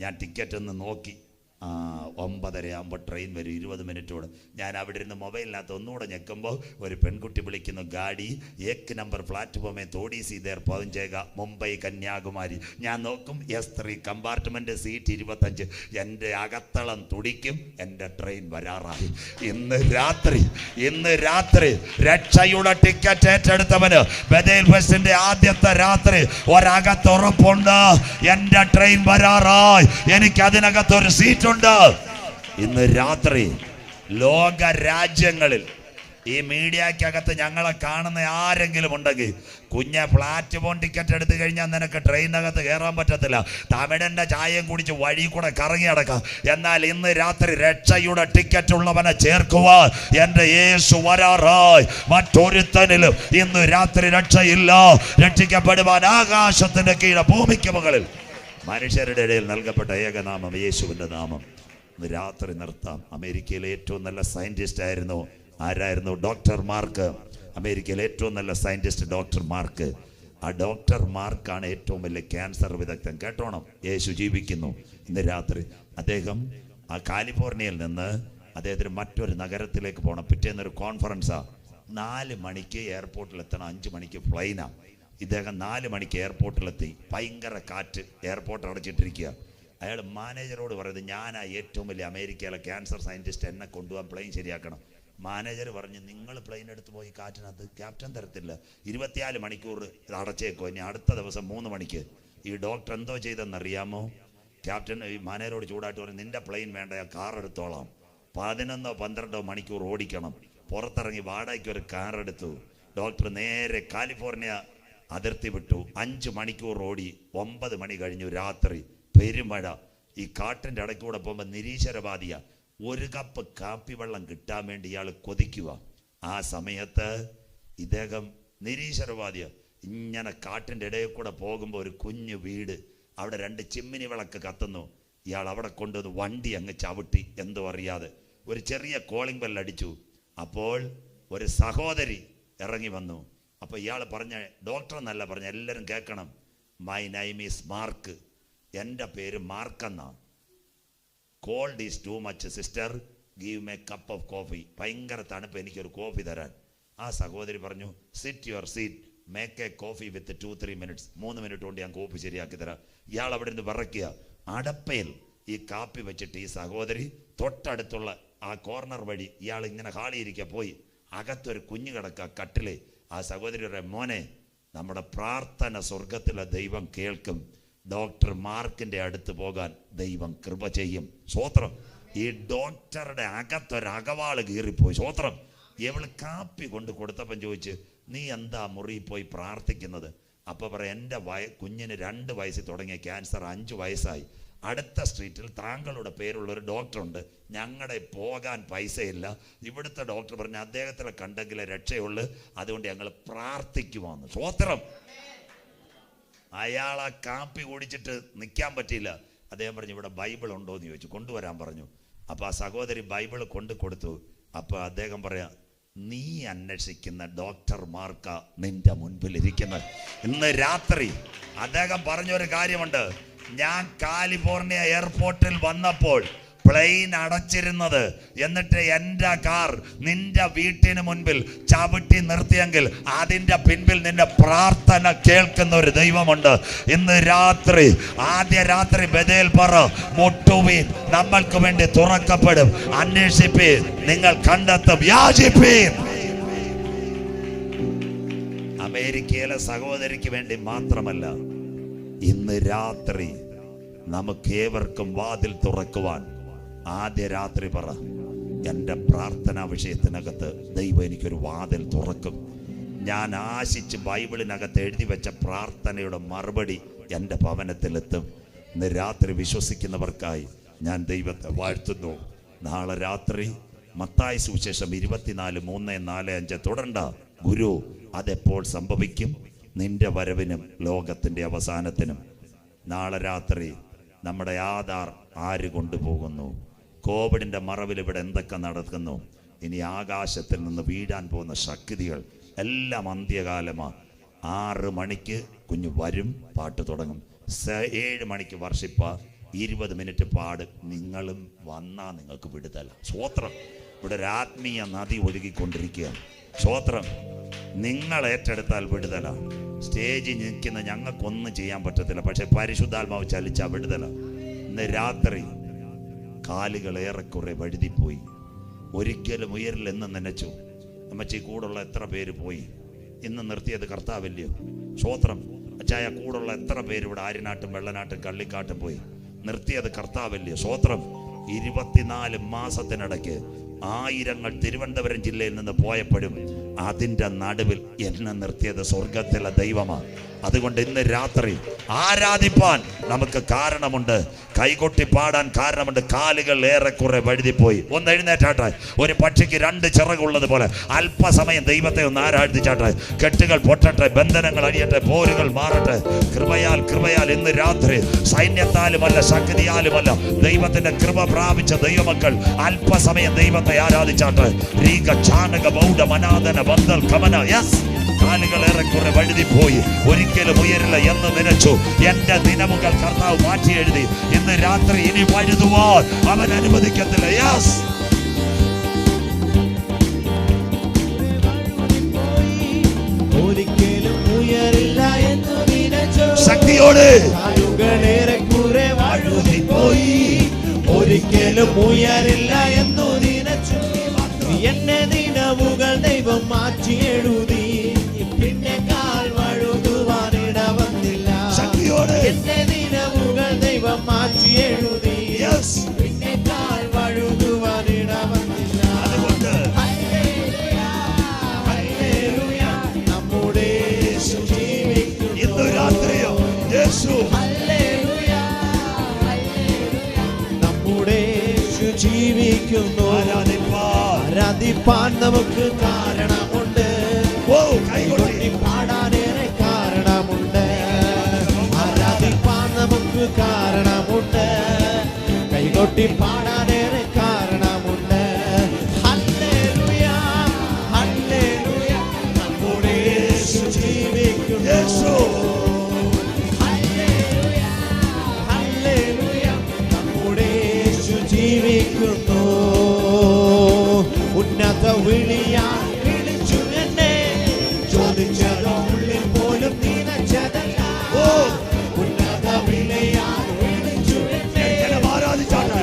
ഞാൻ ടിക്കറ്റ് ഒന്ന് നോക്കി. 9:30 ആകുമ്പോൾ ട്രെയിൻ വരും, 20 മിനിറ്റോട്. ഞാൻ അവിടെ ഇരുന്ന് മൊബൈലിനകത്ത് ഒന്നുകൂടെ ഞെക്കുമ്പോൾ ഒരു പെൺകുട്ടി വിളിക്കുന്നു, ഗാഡി 1 നമ്പർ പ്ലാറ്റ്ഫോമേ തോടി സീതേർ പവഞ്ചേക മുംബൈ കന്യാകുമാരി. ഞാൻ നോക്കും, S3 കമ്പാർട്ട്മെന്റ് സീറ്റ് 25. എൻ്റെ അകത്തളം തുടിക്കും. എൻ്റെ ട്രെയിൻ വരാറായി. ഇന്ന് രാത്രി രക്ഷയുടെ ടിക്കറ്റ് ഏറ്റെടുത്തവന് ബദേൽ ബസിന്റെ ആദ്യത്തെ രാത്രി ഒരകത്തുറപ്പുണ്ട്. എൻ്റെ ട്രെയിൻ വരാറായി. എനിക്ക് അതിനകത്തൊരു സീറ്റ് ഉണ്ട്. ഇന്ന് രാത്രി ലോക രാജ്യങ്ങളിൽ ഈ മീഡിയക്കകത്ത് ഞങ്ങളെ കാണുന്ന ആരെങ്കിലും ഉണ്ടെങ്കിൽ, കുഞ്ഞെ പ്ലാറ്റ്ഫോം ടിക്കറ്റ് എടുത്തു കഴിഞ്ഞാൽ നിനക്ക് ട്രെയിനകത്ത് കയറാൻ പറ്റത്തില്ല. തമിഴന്റെ ചായയും കുടിച്ച് വഴി കൂടെ കറങ്ങി നടക്കാം. എന്നാൽ ഇന്ന് രാത്രി രക്ഷയുടെ ടിക്കറ്റ് ഉള്ളവനെ ചേർക്കുവാൻ എൻ്റെ യേശു വരാറായി. മറ്റൊരുത്തനിലും ഇന്ന് രാത്രി രക്ഷയില്ല. രക്ഷിക്കപ്പെടുവാൻ ആകാശത്തിന്റെ കീഴ ഭൂമിക്ക് മുകളിൽ മനുഷ്യരുടെ ഇടയിൽ നൽകപ്പെട്ട ഏകനാമം യേശുവിൻ്റെ നാമം. ഇന്ന് രാത്രി നിർത്താം. അമേരിക്കയിലെ ഏറ്റവും നല്ല സയന്റിസ്റ്റ് ആരായിരുന്നു? Doctor mark. അമേരിക്കയിലെ ഏറ്റവും നല്ല സയന്റിസ്റ്റ് ഡോക്ടർ മാർക്ക്. ആ ഡോക്ടർ മാർക്കാണ് ഏറ്റവും വലിയ ക്യാൻസർ വിദഗ്ധൻ. കേട്ടോണം, യേശു ജീവിക്കുന്നു. ഇന്ന് രാത്രി അദ്ദേഹം ആ കാലിഫോർണിയയിൽ നിന്ന് അദ്ദേഹത്തിന് മറ്റൊരു നഗരത്തിലേക്ക് പോകണം. പിറ്റേന്നൊരു കോൺഫറൻസാ. 4 മണിക്ക് എയർപോർട്ടിൽ എത്തണം. 5 മണിക്ക് ഫ്ലൈനാ. ഇദ്ദേഹം 4 മണിക്ക് എയർപോർട്ടിലെത്തി. ഭയങ്കര കാറ്റ്. എയർപോർട്ട് അടച്ചിട്ടിരിക്കുക. അയാൾ മാനേജറോട് പറയുന്നത്, ഞാനാ ഏറ്റവും വലിയ അമേരിക്കയിലെ ക്യാൻസർ സയന്റിസ്റ്റ്, എന്നെ കൊണ്ടുപോകാൻ പ്ലെയിൻ ശരിയാക്കണം. മാനേജർ പറഞ്ഞു, നിങ്ങൾ പ്ലെയിൻ എടുത്ത് പോയി കാറ്റിനകത്ത്. ക്യാപ്റ്റൻ തരത്തില്ല. 24 മണിക്കൂർ അടച്ചേക്കോ. ഇനി അടുത്ത ദിവസം 3 മണിക്ക്. ഈ ഡോക്ടർ എന്തോ ചെയ്തെന്നറിയാമോ? ക്യാപ്റ്റൻ ഈ മാനേജറോട് ചൂടായിട്ട് പറഞ്ഞു, നിന്റെ പ്ലെയിൻ വേണ്ട, കാർ എടുത്തോളാം. 11 12 മണിക്കൂർ ഓടിക്കണം. പുറത്തിറങ്ങി വാടകയ്ക്ക് ഒരു കാർ എടുത്തു. ഡോക്ടർ നേരെ കാലിഫോർണിയ അതിർത്തി വിട്ടു. 5 മണിക്കൂർ ഓടി. 9 മണി കഴിഞ്ഞു രാത്രി. പെരുമഴ. ഈ കാട്ടിൻ്റെ ഇടയ്ക്കൂടെ പോകുമ്പോൾ നിരീശ്വരവാദിയ. 1 കപ്പ് കാപ്പി വെള്ളം കിട്ടാൻ വേണ്ടി ഇയാൾ കൊതിക്കുക. ആ സമയത്ത് ഇദ്ദേഹം നിരീശ്വരവാദിയ. ഇങ്ങനെ കാട്ടിൻ്റെ ഇടയിൽ കൂടെ പോകുമ്പോൾ ഒരു കുഞ്ഞു വീട്. അവിടെ 2 ചിമ്മിനി വിളക്ക് കത്തുന്നു. ഇയാൾ അവിടെ കൊണ്ടുവന്ന് വണ്ടി അങ്ങ് ചവിട്ടി. എന്തോ അറിയാതെ ഒരു ചെറിയ കോളിംഗ് ബെൽ അടിച്ചു. അപ്പോൾ ഒരു സഹോദരി ഇറങ്ങി വന്നു. അപ്പോൾ ഇയാൾ പറഞ്ഞ, ഡോക്ടർ എന്നല്ല പറഞ്ഞ, എല്ലാവരും കേൾക്കണം, മൈ നെയിം ഈസ് മാർക്ക്. എൻ്റെ പേര് മാർക്കെന്നാ. Cold is too much sister, give me cup of coffee. ഭയങ്കര തണുപ്പ്, എനിക്കൊരു കോഫി തരാൻ. ആ സഹോദരി പറഞ്ഞു, sit your seat, make a coffee with 2-3 minutes. 3 minute കൊണ്ട് ഞാൻ കോഫി ശരിയാക്കി തരാം. ഇയാൾ അവിടെ നിന്ന് വിറയ്ക്കുക. അടപ്പയിൽ ഈ കാപ്പി വെച്ചിട്ട് ഈ സഹോദരി തൊട്ടടുത്തുള്ള ആ കോർണർ വഴി ഇയാൾ ഇങ്ങനെ ഹാളിയിരിക്കുക. പോയി അകത്തൊരു കുഞ്ഞു കിടക്കുക കട്ടില്. ആ സഹോദരിയുടെ, മോനെ, നമ്മുടെ പ്രാർത്ഥന സ്വർഗത്തിലെ ദൈവം കേൾക്കും. ഡോക്ടർ മാർക്കിന്റെ അടുത്ത് പോകാൻ ദൈവം കൃപ ചെയ്യും. സ്വോത്രം. ഈ ഡോക്ടറുടെ അകത്തൊരകവാള് കീറിപ്പോയി. സ്വോത്രം. ഇവള് കാപ്പി കൊണ്ട് കൊടുത്തപ്പം ചോദിച്ച്, നീ എന്താ മുറിയിൽ പോയി പ്രാർത്ഥിക്കുന്നത്? അപ്പൊ പറയാം, എൻ്റെ കുഞ്ഞിന് 2 വയസ്സിൽ തുടങ്ങിയ ക്യാൻസർ 5 വയസ്സായി. അടുത്ത സ്ട്രീറ്റിൽ താങ്കളുടെ പേരുള്ള ഒരു ഡോക്ടറുണ്ട്. ഞങ്ങളുടെ പോകാൻ പൈസയില്ല. ഇവിടുത്തെ ഡോക്ടർ പറഞ്ഞ് അദ്ദേഹത്തിനെ കണ്ടെങ്കിലേ രക്ഷയുള്ളൂ. അതുകൊണ്ട് ഞങ്ങൾ പ്രാർത്ഥിക്കുവാന്ന്. സ്വോത്രം. അയാൾ ആ കാപ്പി കുടിച്ചിട്ട് നിൽക്കാൻ പറ്റിയില്ല. അദ്ദേഹം പറഞ്ഞു, ഇവിടെ ബൈബിൾ ഉണ്ടോ എന്ന് ചോദിച്ചു. കൊണ്ടുവരാൻ പറഞ്ഞു. അപ്പോൾ ആ സഹോദരി ബൈബിൾ കൊണ്ട് കൊടുത്തു. അപ്പോൾ അദ്ദേഹം പറയാം, നീ അന്വേഷിക്കുന്ന ഡോക്ടർ മാർക്ക നിന്റെ മുൻപിലിരിക്കുന്നത്. ഇന്ന് രാത്രി അദ്ദേഹം പറഞ്ഞൊരു കാര്യമുണ്ട്. ഞാൻ കാലിഫോർണിയ എയർപോർട്ടിൽ വന്നപ്പോൾ പ്ലെയിൻ അടച്ചിരുന്നത്. എന്നിട്ട് എൻ്റെ കാർ നിന്റെ വീട്ടിന് മുൻപിൽ ചവിട്ടി നിർത്തിയെങ്കിൽ അതിൻ്റെ പിൻപിൽ നിന്റെ പ്രാർത്ഥന കേൾക്കുന്ന ഒരു ദൈവമുണ്ട്. ഇന്ന് രാത്രി, ആദ്യ രാത്രി ബഥേൽ പറ, മുട്ടുവീൻ, നമ്മൾക്ക് വേണ്ടി തുറക്കപ്പെടും. അന്വേഷിപ്പീൻ, നിങ്ങൾ കണ്ടെത്തും. യാചിപ്പീൻ. അമേരിക്കയിലെ സഹോദരിക്ക് വേണ്ടി മാത്രമല്ല, ഇന്ന് രാത്രി നമുക്ക് ഏവർക്കും വാതിൽ തുറക്കുവാൻ ആദ്യ രാത്രി പറ, എൻ്റെ പ്രാർത്ഥനാ വിഷയത്തിനകത്ത് ദൈവം എനിക്കൊരു വാതിൽ തുറക്കും. ഞാൻ ആശിച്ച് ബൈബിളിനകത്ത് എഴുതി വെച്ച പ്രാർത്ഥനയുടെ മറുപടി എൻ്റെ ഭവനത്തിലെത്തും. ഇന്ന് രാത്രി വിശ്വസിക്കുന്നവർക്കായി ഞാൻ ദൈവത്തെ വാഴ്ത്തുന്നു. നാളെ രാത്രി മത്തായി സുവിശേഷം 24:3-4-5 തുടണ്ട. ഗുരു, അതെപ്പോൾ സംഭവിക്കും? നിന്റെ വരവിനും ലോകത്തിൻ്റെ അവസാനത്തിനും. നാളെ രാത്രി നമ്മുടെ ആധാർ ആര് കൊണ്ടുപോകുന്നു? കോവിഡിൻ്റെ മറവിൽ ഇവിടെ എന്തൊക്കെ നടക്കുന്നു? ഇനി ആകാശത്തിൽ നിന്ന് വീഴാൻ പോകുന്ന ശക്തികൾ എല്ലാം അന്ത്യകാലമാണ്. 6 മണിക്ക് കുഞ്ഞു വരും, പാട്ട് തുടങ്ങും. 7 മണിക്ക് വർഷിപ്പ, 20 മിനിറ്റ് പാട്. നിങ്ങളും വന്നാൽ നിങ്ങൾക്ക് വിടുതല. സ്വോത്രം. ഇവിടെ ഒരു ആത്മീയ നദി ഒഴുകിക്കൊണ്ടിരിക്കുകയാണ്. സ്വോത്രം. നിങ്ങൾ ഏറ്റെടുത്താൽ വിടുതല. സ്റ്റേജിൽ നിൽക്കുന്ന ഞങ്ങൾക്കൊന്നും ചെയ്യാൻ പറ്റത്തില്ല, പക്ഷെ പരിശുദ്ധാത്മാവ് ചലിച്ച വിടുതല. ഇന്ന് രാത്രി കാലുകൾ ഏറെക്കുറെ വഴുതിപ്പോയി. ഒരിക്കലും ഉയരില്ലെന്ന് നനച്ചു. അമ്മച്ചി കൂടുള്ള എത്ര പേര് പോയി? ഇന്ന് നിർത്തിയത് കർത്താവല്ലയോ? സ്തോത്രം. അച്ചായ കൂടുള്ള എത്ര പേര് ഇവിടെ ആര്യനാട്ടും വെള്ളനാട്ടും കള്ളിക്കാട്ടും പോയി? നിർത്തിയത് കർത്താവല്ലയോ? സ്തോത്രം. 24 മാസത്തിനിടയ്ക്ക് ആയിരങ്ങൾ തിരുവനന്തപുരം ജില്ലയിൽ നിന്ന് പോയപ്പോഴും അതിൻ്റെ നടുവിൽ എന്നെ നിർത്തിയത് സ്വർഗത്തിലെ ദൈവമാണ്. അതുകൊണ്ട് ഇന്ന് രാത്രി ആരാധിപ്പാൻ നമുക്ക് കാരണമുണ്ട്, കൈകൊട്ടി പാടാൻ കാരണമുണ്ട്. കാലുകൾ ഏറെക്കുറെ വഴുതിപ്പോയി. ഒന്ന് എഴുന്നേറ്റാട്ടെ. ഒരു പക്ഷിക്ക് 2 ചിറകുള്ളത് പോലെ അല്പസമയം ദൈവത്തെ ഒന്ന് ആരാധിച്ചാട്ടെ. കെട്ടുകൾ പൊട്ടട്ടെ, ബന്ധനങ്ങൾ അഴിയട്ടെ, പോരുകൾ മാറട്ടെ. കൃപയാൽ ഇന്ന് രാത്രി സൈന്യത്താലുമല്ല ശക്തിയാലുമല്ല, ദൈവത്തിന്റെ കൃപ പ്രാപിച്ച ദൈവമക്കൾ അല്പസമയം ദൈവത്തെ ആരാധിച്ചാട്ടെ. രീക ചാനക ബൗഡ മനാദന ബന്ധൽ കമന. യെസ്, കാലുകൾ ഏറെക്കുറെ വഴുതിപ്പോയി. ഒരിക്കലും ഉയരില്ല എന്ന് നനച്ചു. എന്റെ ദിനമുകൾ കർത്താവ് മാറ്റി എഴുതി. ഇന്ന് രാത്രി ഇനി വഴുതുവാൻ അവൻ അനുവദിക്കത്തില്ല. യെസ്, ഒരിക്കലും ഉയരില്ല എന്ന് നനച്ചു. ശക്തിയോടെ കാലുകളേറെക്കുറെ വഴുതിപ്പോയി. ഒരിക്കലും ഉയരില്ല എന്നു നനച്ചു. എന്നെ ദിനവുകൾ ദൈവം മാറ്റി എഴുതി. പിന്നെ കാൽ വഴുതുവാനിട വന്നില്ല. എന്റെ ദിനവുകൾ ദൈവം മാറ്റി എഴുതി. പിന്നെ കാൽ വഴുതുവാനിട വന്നില്ല. ഹല്ലേലൂയ, ഹല്ലേലൂയ, നമ്മുടെ യേശു ജീവിക്കുന്നു. ഇന്ന് രാത്രിയോ യേശു. ഹല്ലേലൂയ, ഹല്ലേലൂയ, നമ്മുടെ യേശു ജീവിക്കുന്നു. ആരാധിപ്പാൻ നമുക്ക് കാരണമുണ്ട്. കൈകൊട്ടി പാടാനേറെ കാരണമുണ്ട്. ആരാധിപ്പാൻ നമുക്ക് കാരണമുണ്ട്. കൈകൊട്ടി പാടാനേറെ കാരണമുണ്ട്. ഹല്ലേലൂയ, ഹല്ലേലൂയ, നമ്മുടെ യേശു ജീവിക്കുന്നു. ഹല്ലേലൂയ, ഹല്ലേലൂയ, നമ്മുടെ യേശു ജീവിക്കുന്നു. ഉന്നത വിളിയാൽ വിളിച്ചു എന്നെ, ചോദിച്ചതോ ഉള്ളിൽ പോലും നനച്ചതല്ല. ഉന്നത വിളിയാൽ വിളിച്ചു എന്നെ, ചോദിച്ചതോ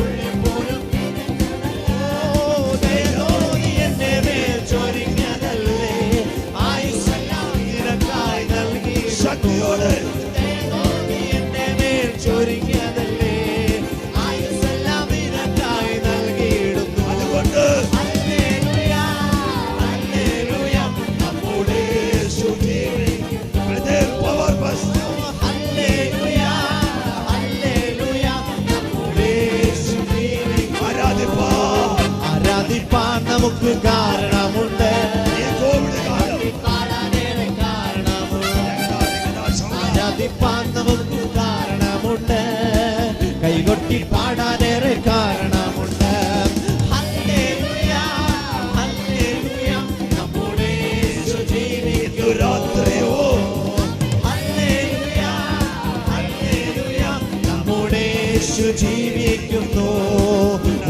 ഉള്ളിൽ പോലും നനച്ചതല്ല. ദൈവമേ, എന്റെ മേൽ ചൊരിഞ്ഞതല്ലേ, ആയുസ്സെല്ലാം നിനക്കായി നൽകി. ശക്തിയോടെ ദൈവമേ, എന്റെ മേൽ ചൊരിഞ്ഞതല്ലേ, ആയുസ്സെല്ലാം നിനക്കായി നൽകിയിടുന്നു. അതുകൊണ്ട് ഹല്ലേലൂയ, ഹല്ലേലൂയ, നമ്മുടെ യേശു ജീവിക്കുന്നു. ഹല്ലേലൂയ, ഹല്ലേലൂയ, നമ്മുടെ യേശു ജീവിക്കുന്നു. ആരാധിപ്പാൻ നമുക്ക് കാരണമുണ്ട്. പാടാനേറെ കാരണമുണ്ട്. ആരാധിപ്പാൻ നമുക്ക് കാരണമുണ്ട്. കൈകൊട്ടി പാടാനേറെ കാരണമുണ്ട്. ഹല്ലേലൂയ, ഹല്ലേലൂയ, നമ്മുടെ യേശു ജീവിക്കുന്നു. രാത്രിയോ ഹല്ലേലൂയ, ഹല്ലേലൂയ, നമ്മുടെ യേശു ജീവിക്കുന്നു.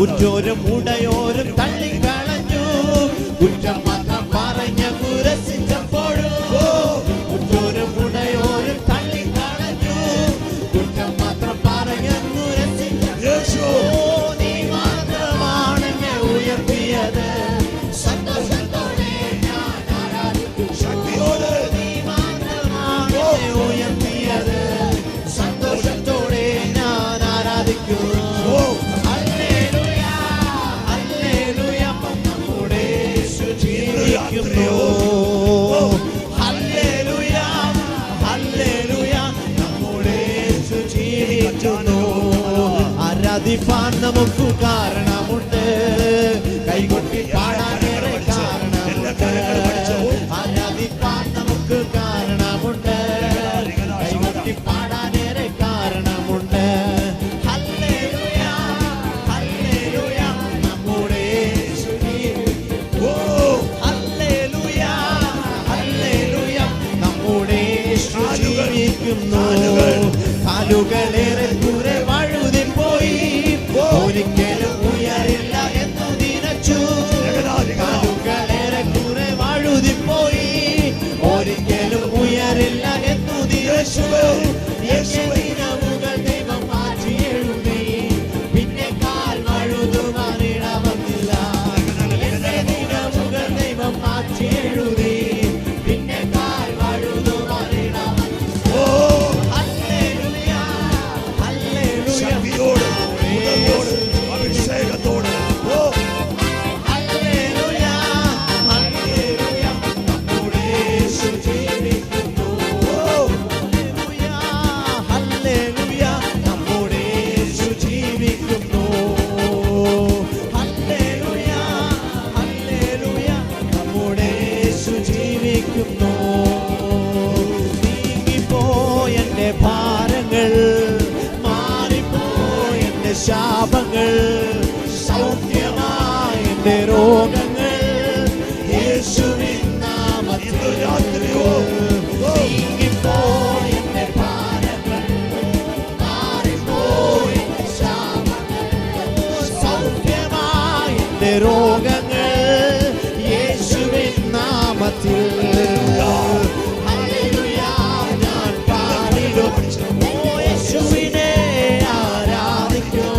ഉറ്റോരും ഉടയോരും തള്ളിക്കളഞ്ഞു, കുറ്റം മാത്രം പറഞ്ഞ കുരസിച്ചപ്പോഴും ഉറ്റോരും ഉടയോരും തള്ളിക്കളഞ്ഞു, കുറ്റം മാത്രം പറഞ്ഞ കുരസിച്ചപ്പോൾ നീ മാത്രമാണ് എന്നെ ഉയർത്തിയത്, സന്തോഷത്തോടെ ഞാൻ ആരാധിക്കും. നീ മാത്രമാണ് എന്നെ ഉയർത്തിയത്, സന്തോഷത്തോടെ ഞാൻ ആരാധിക്കും. ഹല്ലേലൂയ, ഹല്ലേലൂയ, നമ്മുടെ യേശു ജീവിക്കുന്നു. ഹല്ലേലൂയ, ഹല്ലേലൂയ, നമ്മുടെ യേശു ജീവിക്കുന്നു. ആരാധിപ്പാൻ നമുക്ക് കാരണമുണ്ട്, കൈകൊട്ടി പാടാനേറെ കാരണമുണ്ട്. ആരാധിപ്പാൻ നമുക്ക് കാരണമുണ്ട്, കൈകൊട്ടി പാടാനേറെ കാരണമുണ്ട്. ഹല്ലേലൂയ, ഹല്ലേലൂയ, നമ്മുടെ യേശു ജീവിക്കുന്നു. ഹല്ലേലൂയ, ഹല്ലേലൂയ, നമ്മുടെ യേശു ജീവിക്കുന്നു. കാലുകളേറെ ദൂരെ വഴുതിപ്പോയി, ഒരിക്കലും ഉയരില്ല എന്നു നിനച്ചു. കാലുകളേറെ ദൂരെ വഴുതിപ്പോയി, ഒരിക്കലും ഉയരില്ല എന്നു നിനച്ചു. എന്റെ ദിനമുകൾ ദൈവം മാറ്റി എഴുതി, പിന്നെ കാൽ വഴുതുവാനിടവന്നില്ല. എന്റെ ദിനമുകൾ ദൈവം മാറ്റി എഴുതി, പിന്നെ കാൽ വഴുതുവാനിടവന്നില്ല. ഹല്ലേലൂയ, ഹല്ലേലൂയ, ശക്തിയോട് അഭിഷേകത്തോട് ഹല്ലേലൂയ, ഹല്ലേലൂയ, നമ്മുടെ യേശു ജീവിക്കുന്നു. ഹല്ലേലൂയ, ഹല്ലേലൂയ, നമ്മുടെ യേശു ജീവിക്കുന്നു. ഹല്ലേലൂയ, ഹല്ലേലൂയ, നമ്മുടെ യേശു ജീവിക്കുന്നു. നീങ്ങിപ്പോയെന്റെ ഭാരങ്ങൾ, മാറിപ്പോയ എന്റെ ശാപങ്ങൾ, സൗഖ്യമായ എന്റെ രോഗങ്ങൾ, യേശുവിൻ നാമത്തിൽ നീങ്ങിപ്പോയ എന്റെ ഭാരങ്ങൾ, മാറിപ്പോയ എന്റെ ശാപങ്ങൾ, സൗഖ്യമായ എന്റെ രോഗങ്ങൾ, യേശുവിൻ നാമത്തിൽ. ഹല്ലേലൂയ, ഞാൻ പാടിടും, ഓ യേശുവിനെ ആരാധിക്കും.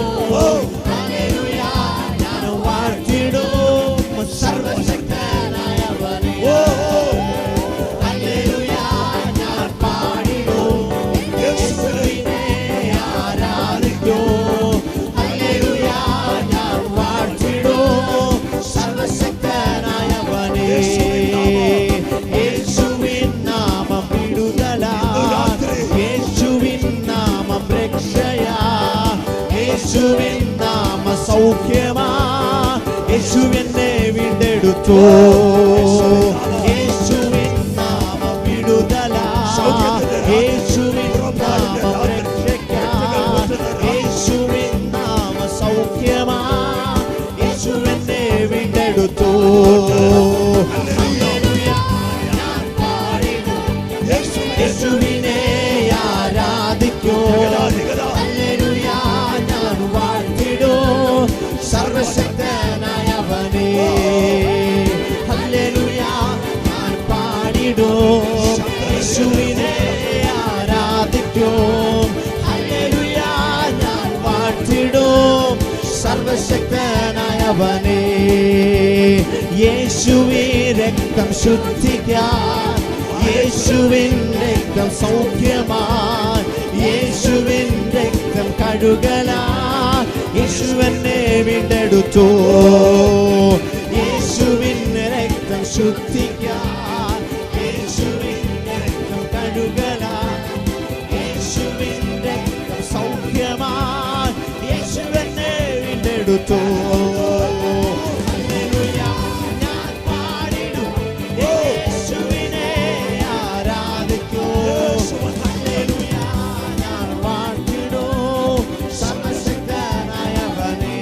ഹല്ലേലൂയ, ഞാൻ വാഴ്ത്തിടും സർവശക്തനായവനെ. ഹല്ലേലൂയ, ഞാൻ പാടിടും, യേശുവിനെ ആരാധിക്കും. ഹല്ലേലൂയ, ഞാൻ വാഴ്ത്തിടും സർവശക്തനായവനെ. യേശുവിൻ നാമം വിടുതലാ, യേശുവിൻ നാമം രക്ഷയാ, യേശുവിൻ നാമ സൗഖ്യമാ, യേശുവിനെ വീണ്ടെടുത്തു. യേശുവിൻ നാമം വിടുതലാ, യേശുവിൻ നാമം രക്ഷയ്ക്കാ, യേശുവിൻ നാമ സൗഖ്യമാ, യേശുവിനെ വീണ്ടെടുത്തു. ഹല്ലേലൂയ, ഞാൻ പാടിടും, യേശുവിനെ ആരാധിക്കും. ഹല്ലേലൂയ, ഞാൻ വാഴ്ത്തിടും സർവശക്തനായവനെ. ഹല്ലേലൂയ, ഞാൻ പാടിടും, യേശുവിനെ ആരാധിക്കും. ഹല്ലേലൂയ, ഞാൻ വാഴ്ത്തിടും സർവശക്തനായവനെ. യേശുവിൻ രക്തം ശുദ്ധിക്കാൻ, യേശുവിൻ രക്തം സൗഖ്യമാൻ, യേശുവിൻ രക്തം കഴുകലാൻ, യേശുവിനെ വീണ്ടെടുത്തു. യേശുവിൻ രക്തം ശുദ്ധിക്കാൻ, യേശുവിൻ രക്തം കഴുകലാൻ, യേശുവിൻ രക്തം സൗഖ്യമാൻ, യേശുവിനെ വീണ്ടെടുത്തു. ഹല്ലേലൂയ, ഞാൻ പാടിടും, യേശുവിനെ ആരാധിക്കും. ഹല്ലേലൂയ, ഞാൻ വാഴ്ത്തിടും സർവശക്തനായവനെ.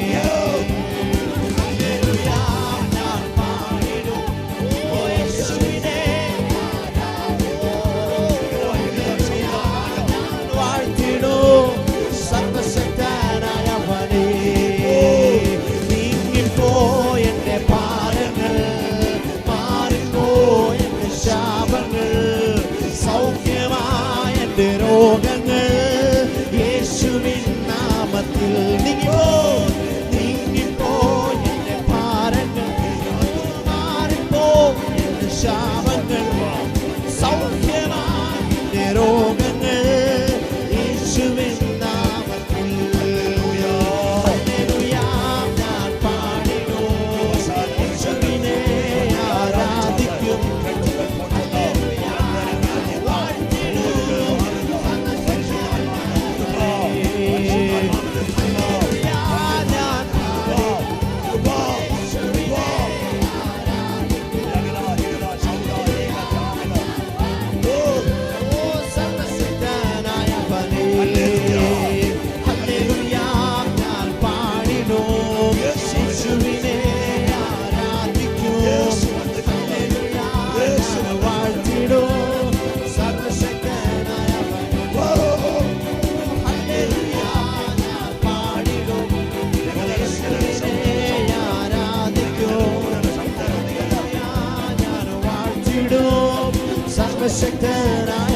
ഹല്ലേലൂയ, ശാപങ്ങൾ സൗഖ്യമാക്കിന്റെ രോഗങ്ങൾ യേശുവിൻ നാമത്തിൽ. ഹല്ലേലൂയ ഞാൻ പാടിടും യേശുവിനെ ആരാധിക്കും. ഹല്ലേലൂയ വാഴ്ത്തിടും സർവശക്തനായ